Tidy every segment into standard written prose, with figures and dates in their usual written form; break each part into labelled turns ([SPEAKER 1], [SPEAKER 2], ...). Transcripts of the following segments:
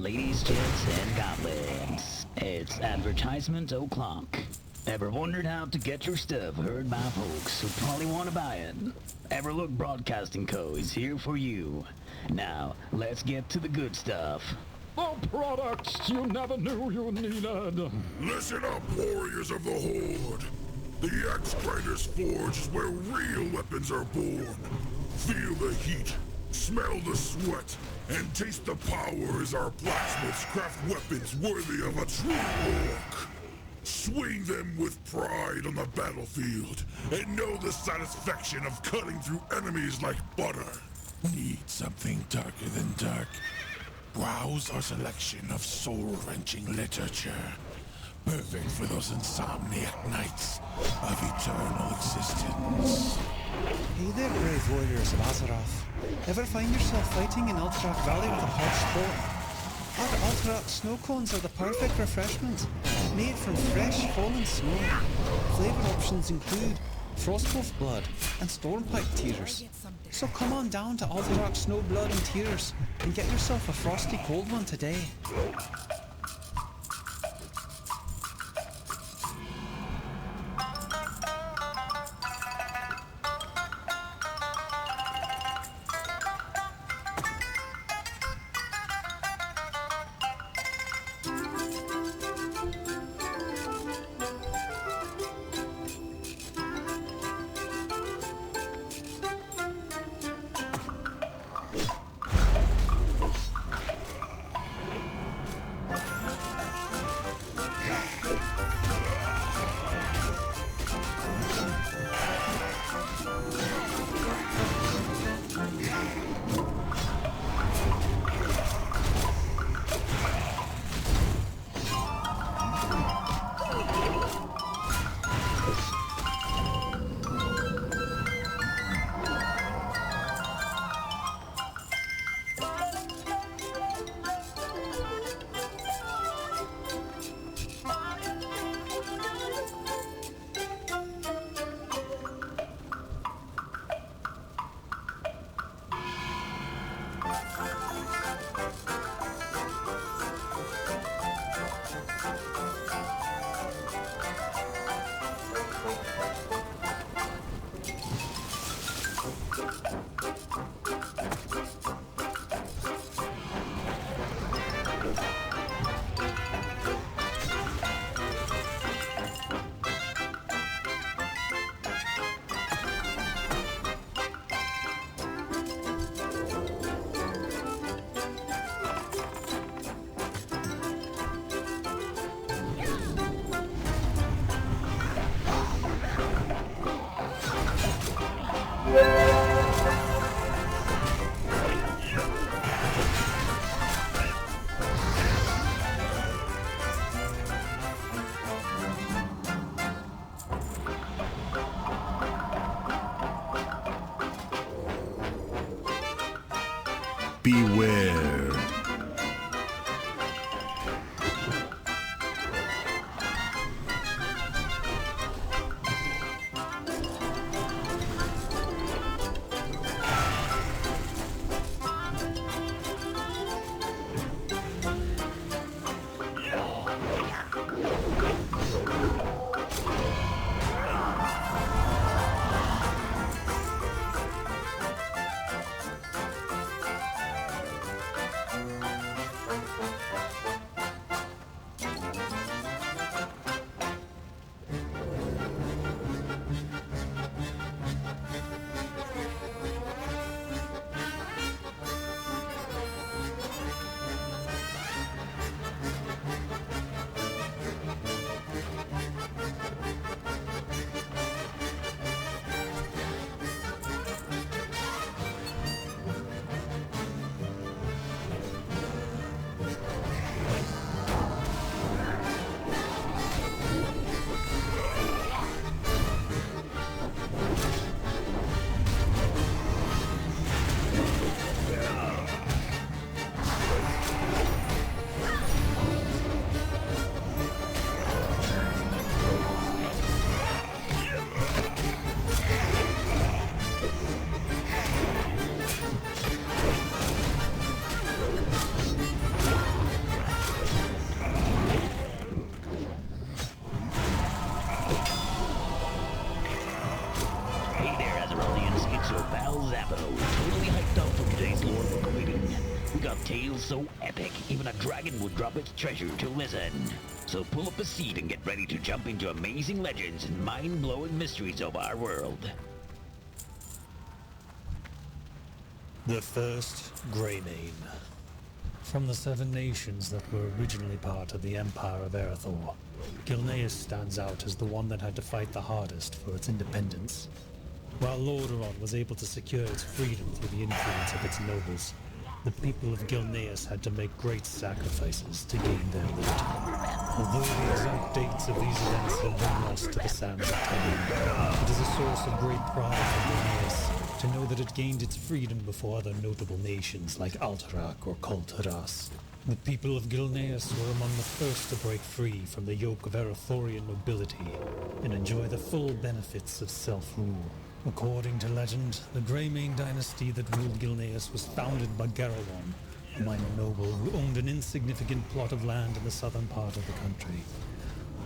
[SPEAKER 1] ladies, gents, and goblins. It's advertisement o'clock. Ever wondered how to get your stuff heard by folks who probably want to buy it? Everlook Broadcasting Co. is here for you. Now, let's get to the good stuff.
[SPEAKER 2] The products you never knew you needed.
[SPEAKER 3] Listen up, warriors of the Horde. The Axe Grinder's Forge is where real weapons are born. Feel the heat, smell the sweat, and taste the power as our blacksmiths craft weapons worthy of a true orc. Swing them with pride on the battlefield, and know the satisfaction of cutting through enemies like butter.
[SPEAKER 4] Need something darker than dark? Browse our selection of soul-wrenching literature. Perfect for those insomniac nights of eternal existence.
[SPEAKER 5] Hey there, brave warriors of Azeroth. Ever find yourself fighting in Alterac Valley with a hot sport? Our Alterac snow cones are the perfect refreshment, made from fresh fallen snow. Flavour options include Frostwolf Blood and Stormpipe Tears. So come on down to Alterac Snow Blood and Tears and get yourself a frosty cold one today.
[SPEAKER 4] Beware.
[SPEAKER 1] totally hyped up for today's Lord Book reading. We got tales so epic, even a dragon would drop its treasure to listen. So pull up a seat and get ready to jump into amazing legends and mind-blowing mysteries of our world.
[SPEAKER 6] The first Greymane. From the 7 nations that were originally part of the Empire of Erethdor, Gilneas stands out as the one that had to fight the hardest for its independence. While Lordaeron was able to secure its freedom through the influence of its nobles, the people of Gilneas had to make great sacrifices to gain their liberty. Although the exact dates of these events have been lost to the sands of time, it is a source of great pride for Gilneas to know that it gained its freedom before other notable nations like Alterac or Kulturas. The people of Gilneas were among the first to break free from the yoke of Erethdorian nobility and enjoy the full benefits of self-rule. According to legend, the Greymane dynasty that ruled Gilneas was founded by Garalon, a minor noble who owned an insignificant plot of land in the southern part of the country.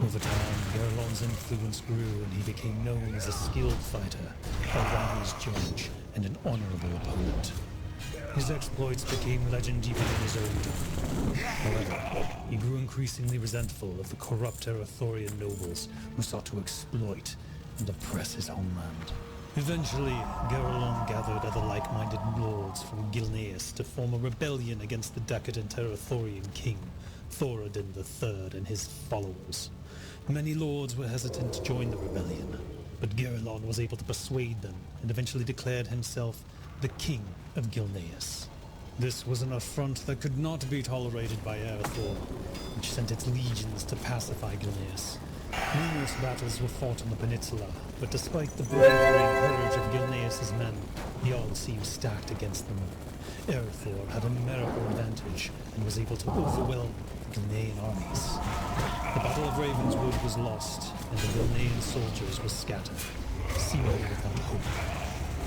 [SPEAKER 6] Over time, Garalon's influence grew and he became known as a skilled fighter, a wise judge, and an honorable opponent. His exploits became legend even in his own time. However, he grew increasingly resentful of the corrupt Erethdorian nobles who sought to exploit and oppress his homeland. Eventually, Garalon gathered other like-minded lords from Gilneas to form a rebellion against the decadent Erethdorian king, Thoradin III, and his followers. Many lords were hesitant to join the rebellion, but Garalon was able to persuade them and eventually declared himself the King of Gilneas. This was an affront that could not be tolerated by Erethdor, which sent its legions to pacify Gilneas. Numerous battles were fought on the peninsula, but despite the bravery and courage of Gilneas' men, the odds seemed stacked against them. Erethdor had a numerical advantage and was able to overwhelm the Gilnean armies. The Battle of Ravenswood was lost, and the Gilnean soldiers were scattered, seemingly without hope.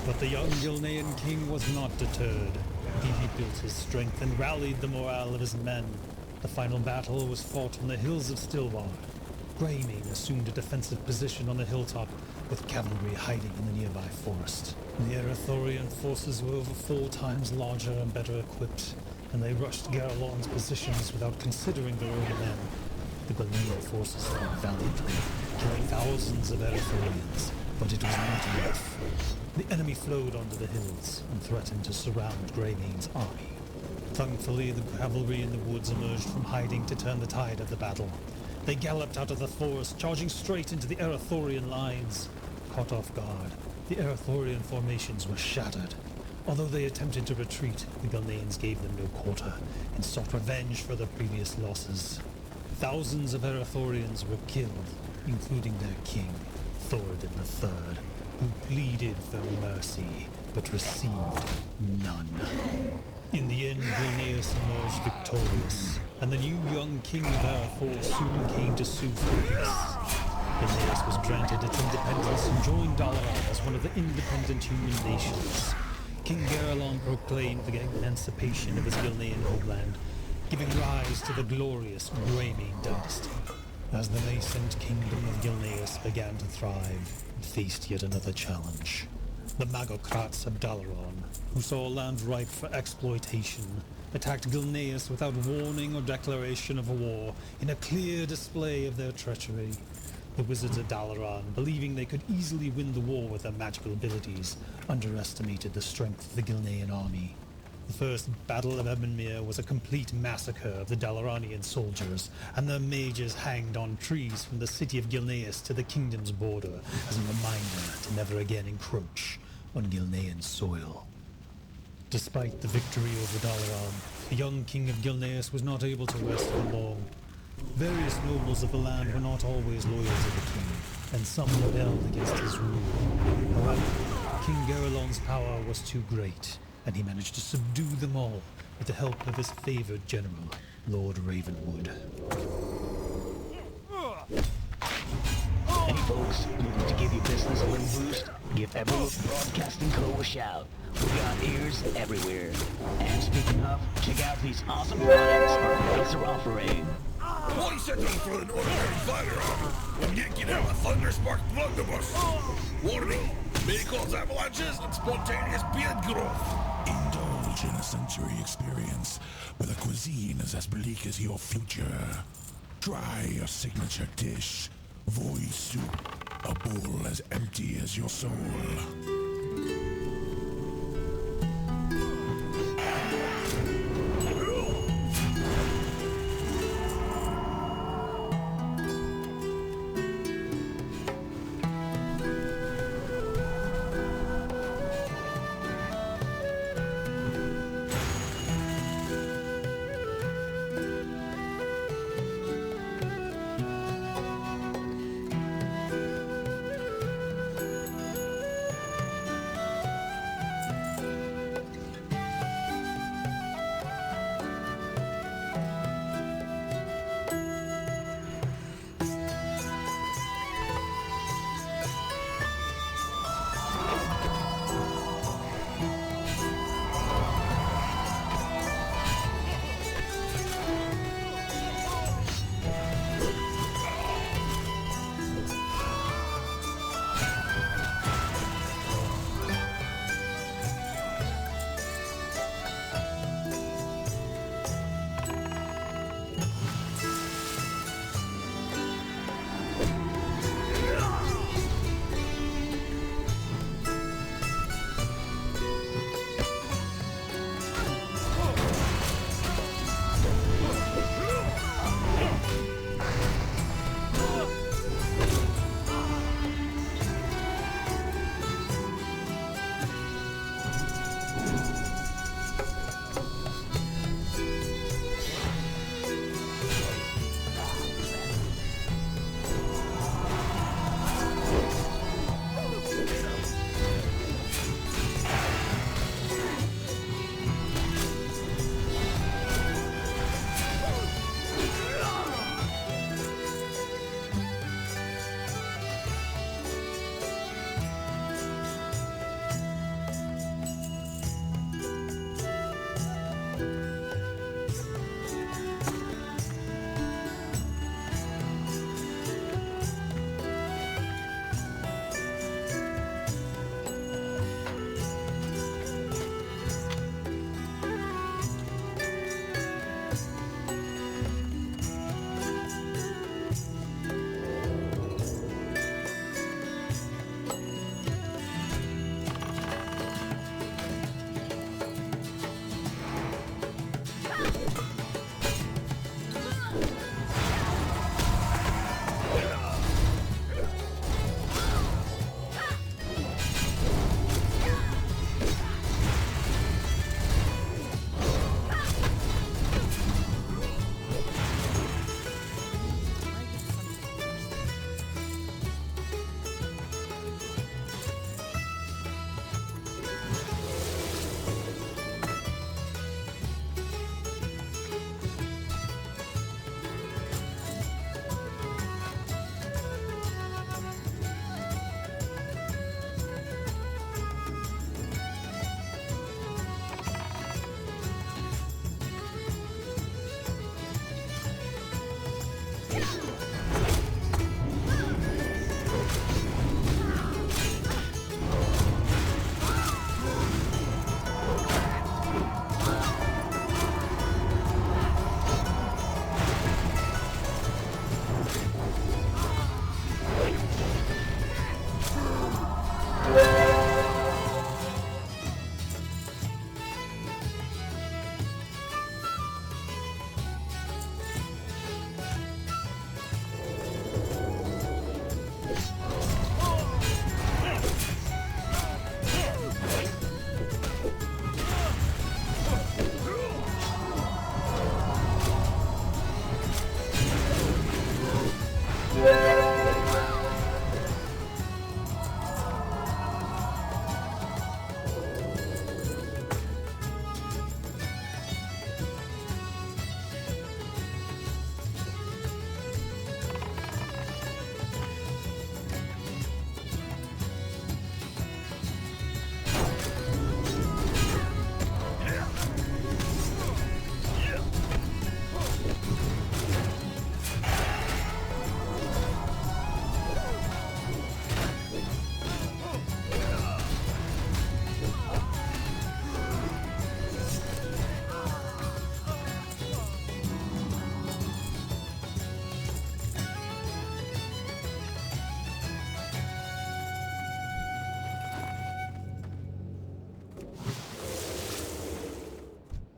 [SPEAKER 6] But the young Gilnean king was not deterred. He rebuilt his strength and rallied the morale of his men. The final battle was fought on the hills of Stilwar. Greymane assumed a defensive position on the hilltop, with cavalry hiding in the nearby forest. The Erethdorian forces were over 4 times larger and better equipped, and they rushed Garalon's positions without considering their own men. The Gilnean forces fought valiantly, killing thousands of Erethdorians, but it was not enough. The enemy flowed onto the hills and threatened to surround Greymane's army. Thankfully, the cavalry in the woods emerged from hiding to turn the tide of the battle. They galloped out of the forest, charging straight into the Erethdorian lines. Caught off guard, the Erethdorian formations were shattered. Although they attempted to retreat, the Gilneans gave them no quarter and sought revenge for their previous losses. Thousands of Erethdorians were killed, including their king, Thoradin III, who pleaded for mercy, but received none. In the end, Gilneas emerged victorious, and the new young king of Erethdor soon came to sue for peace. Gilneas was granted its independence and joined Dalaran as one of the independent human nations. King Garalon proclaimed the emancipation of his Gilnean homeland, giving rise to the glorious Greymane dynasty. As the nascent kingdom of Gilneas began to thrive, it faced yet another challenge. The Magocrats of Dalaran, who saw land ripe for exploitation, attacked Gilneas without warning or declaration of war, in a clear display of their treachery. The wizards of Dalaran, believing they could easily win the war with their magical abilities, underestimated the strength of the Gilnean army. The first Battle of Ebonmere was a complete massacre of the Dalaranian soldiers, and their mages hanged on trees from the city of Gilneas to the kingdom's border as a reminder to never again encroach on Gilnean soil. Despite the victory over Dalaran, the young king of Gilneas was not able to rest for long. Various nobles of the land were not always loyal to the king, and some rebelled against his rule. However, King Garalon's power was too great, and he managed to subdue them all with the help of his favored general, Lord Ravenwood.
[SPEAKER 1] Hey folks, looking to give your business a little boost? Give Everlook Broadcasting Co. a shout. We got ears everywhere. And speaking of, check out these awesome products our guys are offering.
[SPEAKER 3] Why settle for an ordinary fire armor when you can have a thunderspark blunderbuss? Warning, may cause avalanches and spontaneous beard growth.
[SPEAKER 4] Indulge in a sensory experience with a cuisine as bleak as your future. Try a signature dish, void soup, a bowl as empty as your soul.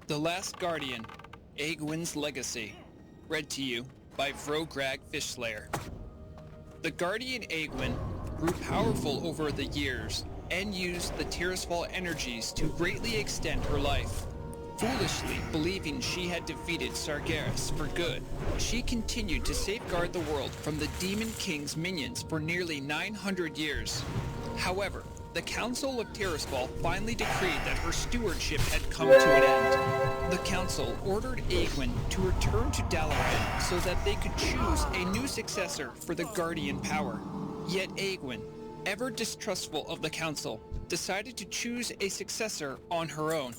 [SPEAKER 7] The Last Guardian, Egwin's Legacy. Read to you by Vrograg Fishslayer. The Guardian Egwin grew powerful over the years and used the Tirisfal energies to greatly extend her life. Foolishly believing she had defeated Sargeras for good, she continued to safeguard the world from the Demon King's minions for nearly 900 years. However, the Council of Tirisfal finally decreed that her stewardship had come to an end. The Council ordered Egwin to return to Dalaran so that they could choose a new successor for the Guardian power. Yet Egwin, ever distrustful of the Council, decided to choose a successor on her own.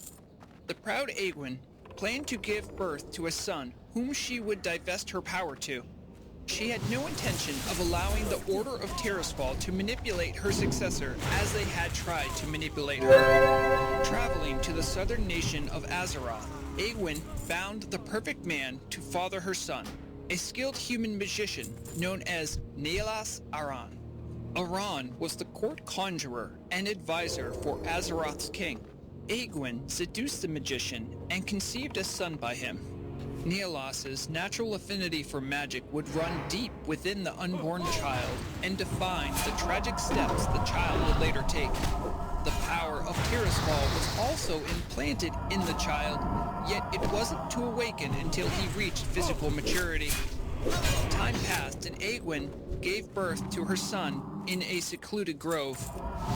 [SPEAKER 7] The proud Egwin planned to give birth to a son whom she would divest her power to. She had no intention of allowing the Order of Tirisfal to manipulate her successor as they had tried to manipulate her. Traveling to the southern nation of Azeroth, Egwin found the perfect man to father her son, a skilled human magician known as Gilneas Aran. Aran was the court conjurer and advisor for Azeroth's king. Egwin seduced the magician and conceived a son by him. Gilneas's natural affinity for magic would run deep within the unborn child and define the tragic steps the child would later take. The power of Tirisfal was also implanted in the child, yet it wasn't to awaken until he reached physical maturity. Time passed and Egwin gave birth to her son in a secluded grove,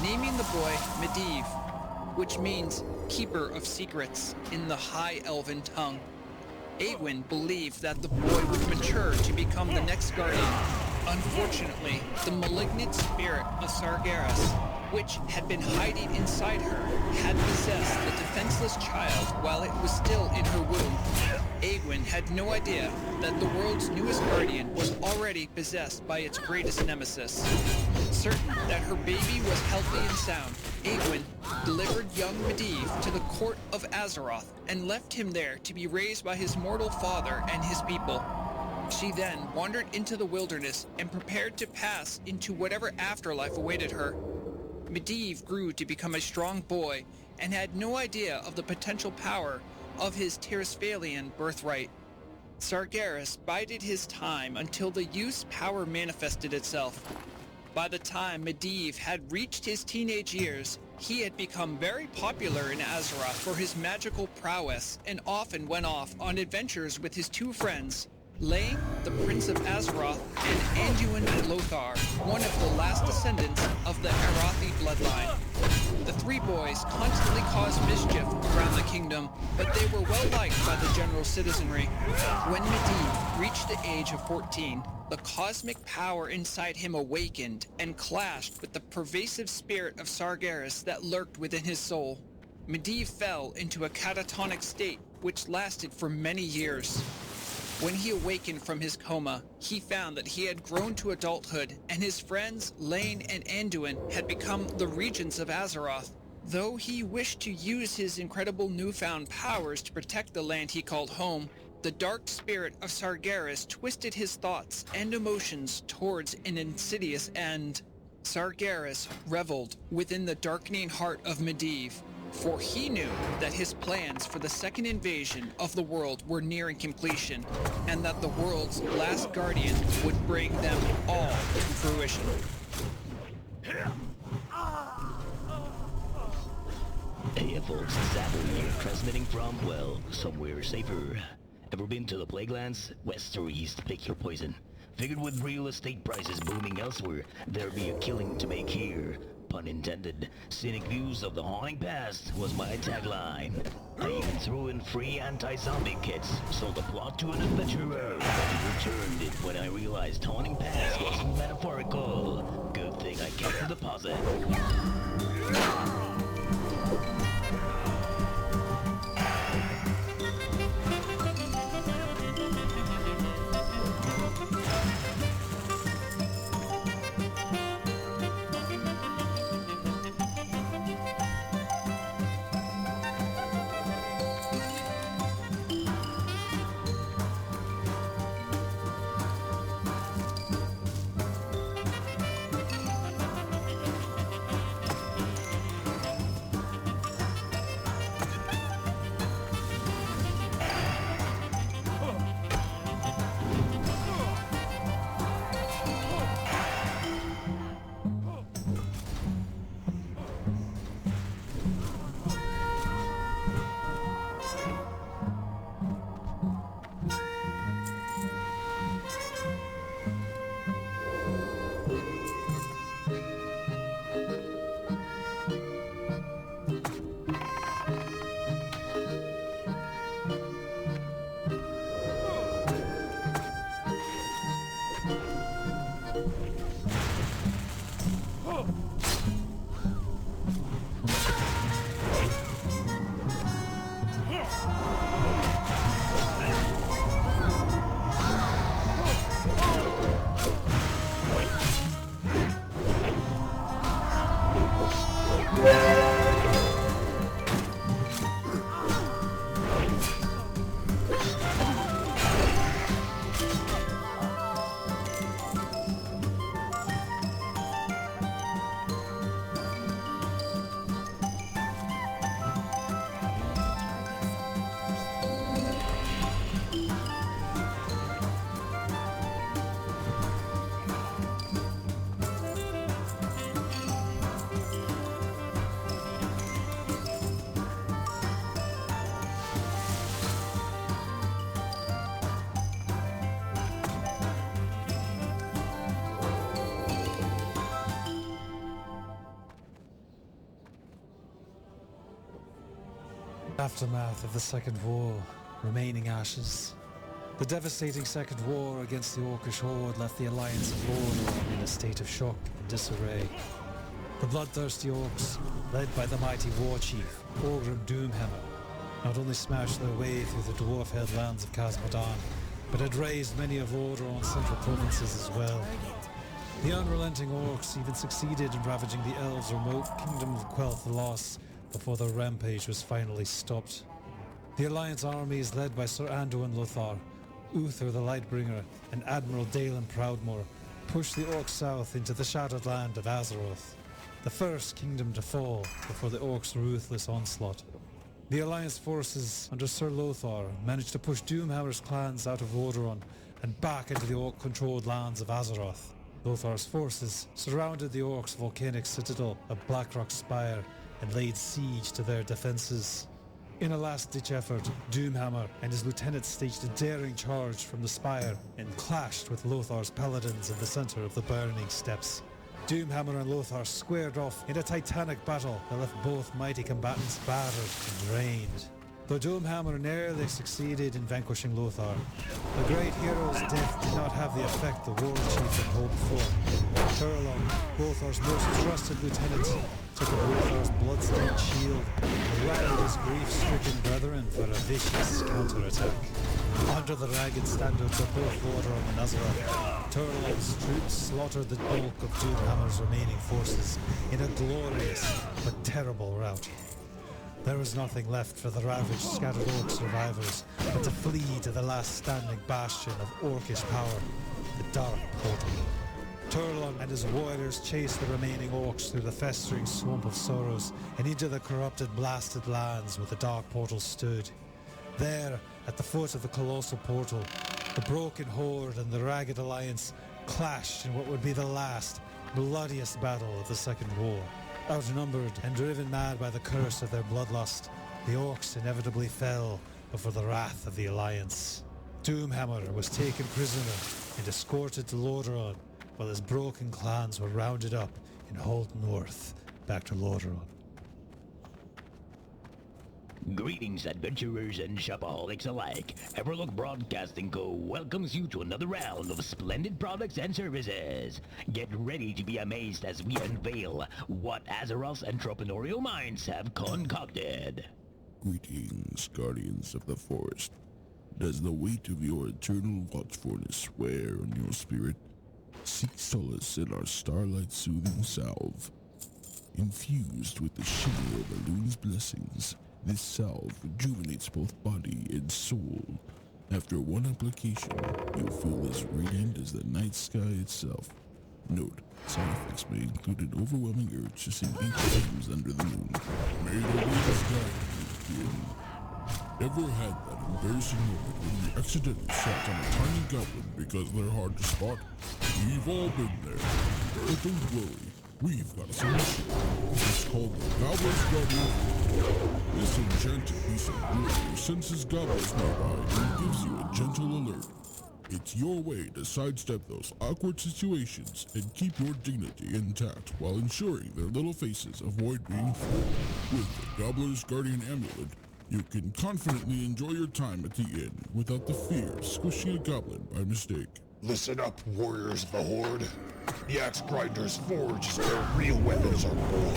[SPEAKER 7] naming the boy Medivh, which means keeper of secrets in the High Elven tongue. Egwin believed that the boy would mature to become the next guardian. Unfortunately, the malignant spirit of Sargeras, which had been hiding inside her, had possessed the defenseless child while it was still in her womb. Egwin had no idea that the world's newest guardian was already possessed by its greatest nemesis. Certain that her baby was healthy and sound, Egwin delivered young Medivh to the court of Azeroth and left him there to be raised by his mortal father and his people. She then wandered into the wilderness and prepared to pass into whatever afterlife awaited her. Medivh grew to become a strong boy and had no idea of the potential power of his Tirisfalian birthright. Sargeras bided his time until the youth's power manifested itself. By the time Medivh had reached his teenage years, he had become very popular in Azeroth for his magical prowess and often went off on adventures with his two friends, Lane, the Prince of Azeroth, and Anduin Lothar, one of the last descendants of the Arathi bloodline. The three boys constantly caused mischief around the kingdom, but they were well liked by the general citizenry. When Medivh reached the age of 14, the cosmic power inside him awakened and clashed with the pervasive spirit of Sargeras that lurked within his soul. Medivh fell into a catatonic state which lasted for many years. When he awakened from his coma, he found that he had grown to adulthood and his friends Lane and Anduin had become the regents of Azeroth. Though he wished to use his incredible newfound powers to protect the land he called home, the dark spirit of Sargeras twisted his thoughts and emotions towards an insidious end. Sargeras reveled within the darkening heart of Medivh, for he knew that his plans for the second invasion of the world were nearing completion, and that the world's last guardian would bring them all to fruition.
[SPEAKER 1] Hey folks, Zabu here, transmitting from, well, somewhere safer. Ever been to the Plaguelands? West or east, pick your poison. Figured with real estate prices booming elsewhere, there'd be a killing to make here. Pun intended. Scenic views of the haunting past was my tagline. I even threw in free anti-zombie kits, sold the plot to an adventurer, but he returned it when I realized haunting past wasn't metaphorical. Good thing I kept the deposit.
[SPEAKER 6] Aftermath of the Second War, remaining ashes. The devastating Second War against the Orcish Horde left the Alliance of Lordaeron in a state of shock and disarray. The bloodthirsty orcs, led by the mighty war chief, Orgrim Doomhammer, not only smashed their way through the dwarf-held lands of Khazmodan, but had razed many of Lordaeron's central provinces as well. The unrelenting orcs even succeeded in ravaging the elves' remote kingdom of Quel'Tha loss before their rampage was finally stopped. The Alliance armies led by Sir Anduin Lothar, Uther the Lightbringer, and Admiral Dalen Proudmoore pushed the orcs south into the shattered land of Azeroth, the first kingdom to fall before the orcs' ruthless onslaught. The Alliance forces under Sir Lothar managed to push Doomhammer's clans out of Lordaeron and back into the orc-controlled lands of Azeroth. Lothar's forces surrounded the orcs' volcanic citadel of Blackrock Spire and laid siege to their defences. In a last-ditch effort, Doomhammer and his lieutenants staged a daring charge from the spire and clashed with Lothar's paladins in the centre of the burning steppes. Doomhammer and Lothar squared off in a titanic battle that left both mighty combatants battered and drained. Though Doomhammer narrowly succeeded in vanquishing Lothar, the great hero's death did not have the effect the war chief had hoped for. Turlong, Lothar's most trusted lieutenant, took up Lothar's blood-stained shield and rallied his grief-stricken brethren for a vicious counterattack. Under the ragged standards of both Lordaeron and Azeroth, Turlong's troops slaughtered the bulk of Doomhammer's remaining forces in a glorious but terrible rout. There was nothing left for the ravaged, scattered orc survivors but to flee to the last standing bastion of orcish power, the Dark Portal. Turlong and his warriors chased the remaining orcs through the festering swamp of sorrows and into the corrupted, blasted lands where the Dark Portal stood. There, at the foot of the colossal portal, the broken horde and the ragged alliance clashed in what would be the last, bloodiest battle of the Second War. Outnumbered and driven mad by the curse of their bloodlust, the orcs inevitably fell before the wrath of the Alliance. Doomhammer was taken prisoner and escorted to Lordaeron, while his broken clans were rounded up and hauled north, back to Lordaeron.
[SPEAKER 1] Greetings, adventurers and shopaholics alike. Everlook Broadcasting Co. welcomes you to another round of splendid products and services. Get ready to be amazed as we unveil what Azeroth's entrepreneurial minds have concocted.
[SPEAKER 3] Greetings, guardians of the forest. Does the weight of your eternal watchfulness wear on your spirit? Seek solace in our starlight-soothing salve. Infused with the shimmer of Elun's blessings, this salve rejuvenates both body and soul. After one application, you'll feel as radiant as the night sky itself. Note, side effects may include an overwhelming urge to sing 8 times under the moon. May the latest guide begin. Ever had that embarrassing moment when you accidentally shot on a tiny goblin because they're hard to spot? We've all been there. But don't worry, we've got a solution. It's called the Gobbler's Guardian. This enchanted piece of wood senses goblins nearby and gives you a gentle alert. It's your way to sidestep those awkward situations and keep your dignity intact while ensuring their little faces avoid being fooled. With the Gobbler's Guardian Amulet, you can confidently enjoy your time at the inn without the fear of squishing a goblin by mistake.
[SPEAKER 8] Listen up, warriors of the Horde. The Axe Grinder's Forge is where real weapons are born.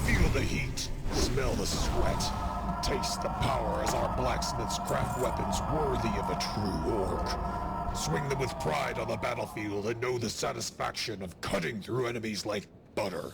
[SPEAKER 8] Feel the heat, smell the sweat, taste the power as our blacksmiths craft weapons worthy of a true orc. Swing them with pride on the battlefield and know the satisfaction of cutting through enemies like butter.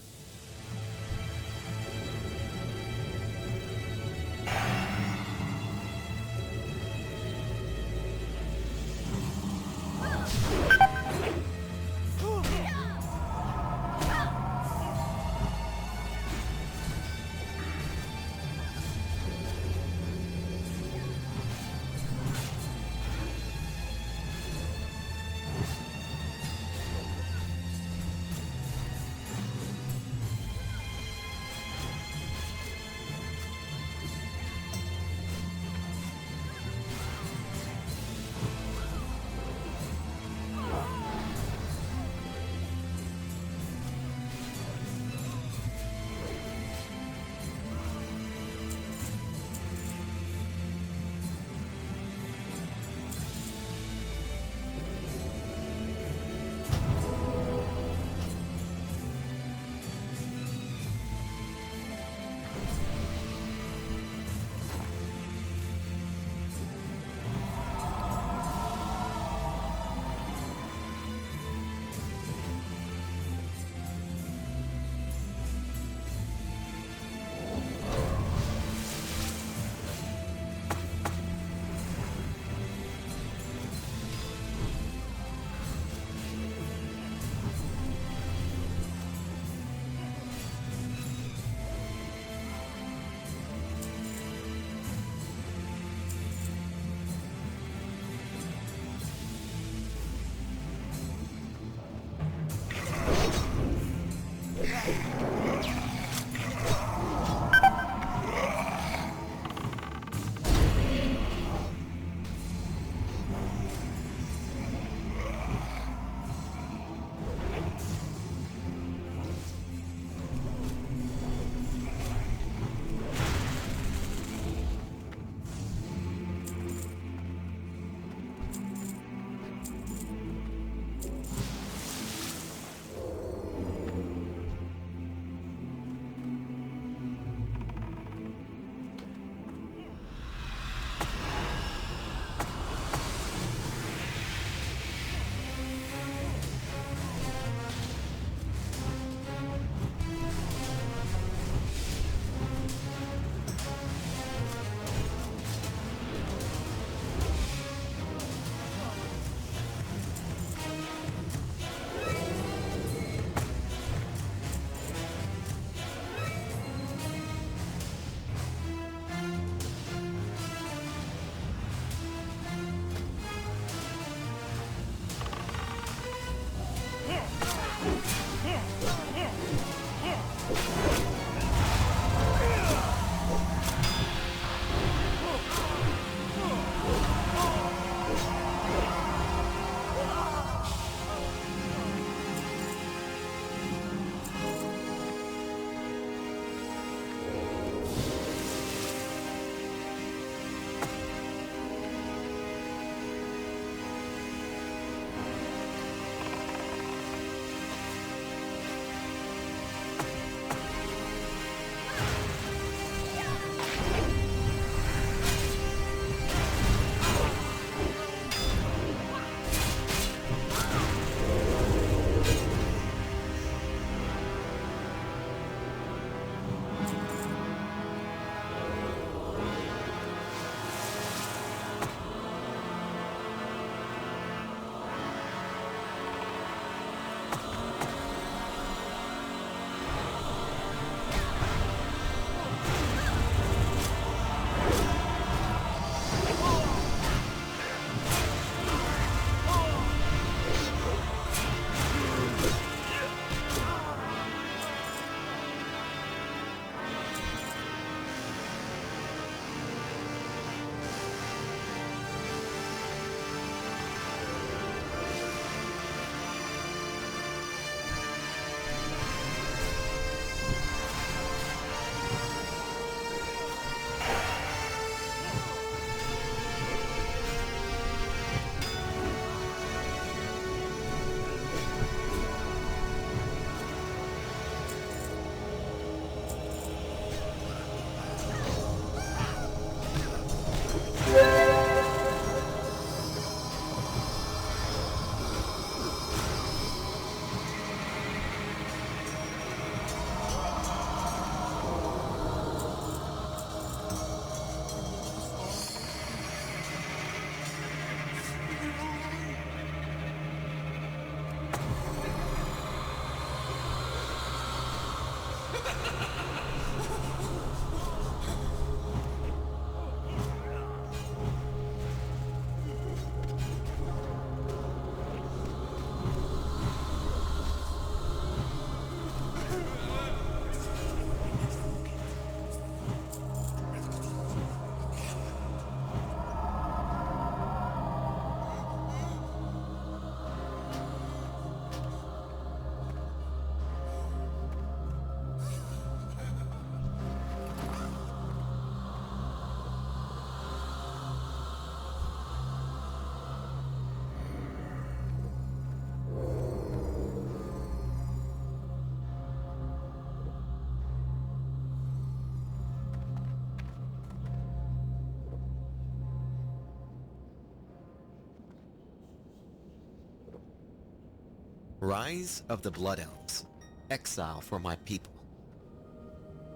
[SPEAKER 9] Rise of the Blood Elves. Exile for my people.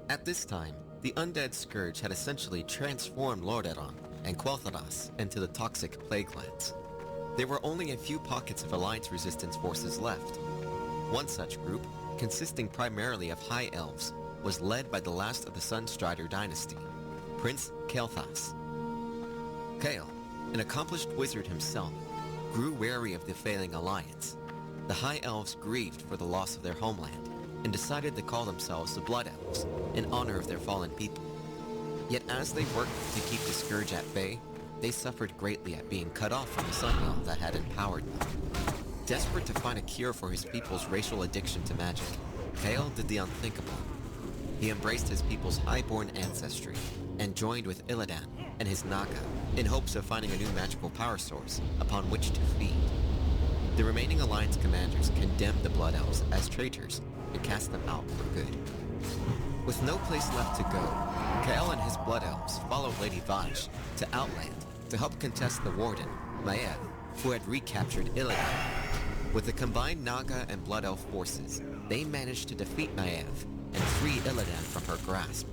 [SPEAKER 9] At this time, the undead scourge had essentially transformed Lordaeron and Quel'Thalas into the toxic plague lands. There were only a few pockets of Alliance resistance forces left. One such group, consisting primarily of High Elves, was led by the last of the Sunstrider dynasty, Prince Kael'thas. Kael, an accomplished wizard himself, grew wary of the failing alliance. The High Elves grieved for the loss of their homeland and decided to call themselves the Blood Elves in honor of their fallen people. Yet as they worked to keep the scourge at bay, they suffered greatly at being cut off from the Sunrealm that had empowered them. Desperate to find a cure for his people's racial addiction to magic, Kael did the unthinkable. He embraced his people's highborn ancestry and joined with Illidan and his Naga in hopes of finding a new magical power source upon which to feed. The remaining Alliance commanders condemned the Blood Elves as traitors and cast them out for good. With no place left to go, Kael and his Blood Elves followed Lady Vashj to Outland to help contest the Warden, Medivh, who had recaptured Illidan. With the combined Naga and Blood Elf forces, they managed to defeat Medivh and free Illidan from her grasp.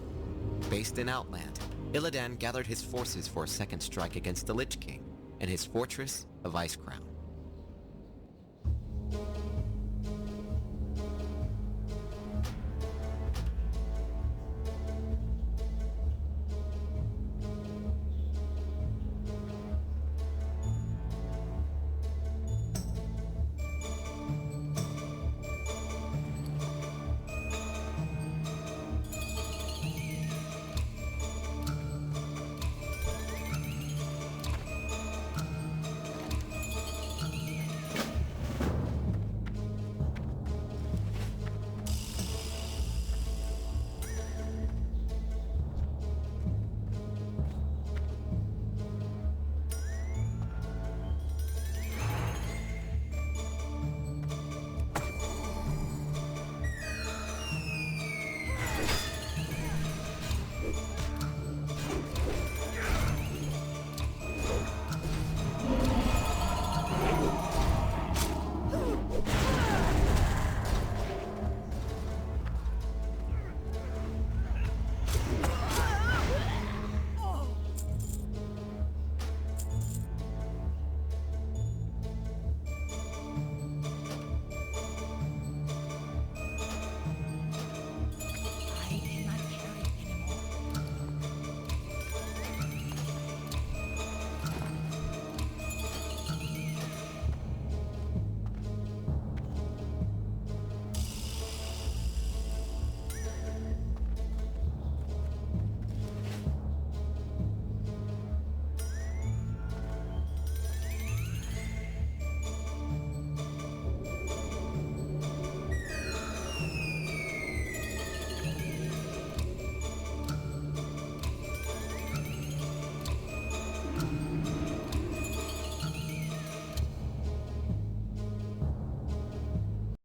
[SPEAKER 9] Based in Outland, Illidan gathered his forces for a second strike against the Lich King and his fortress of Icecrown.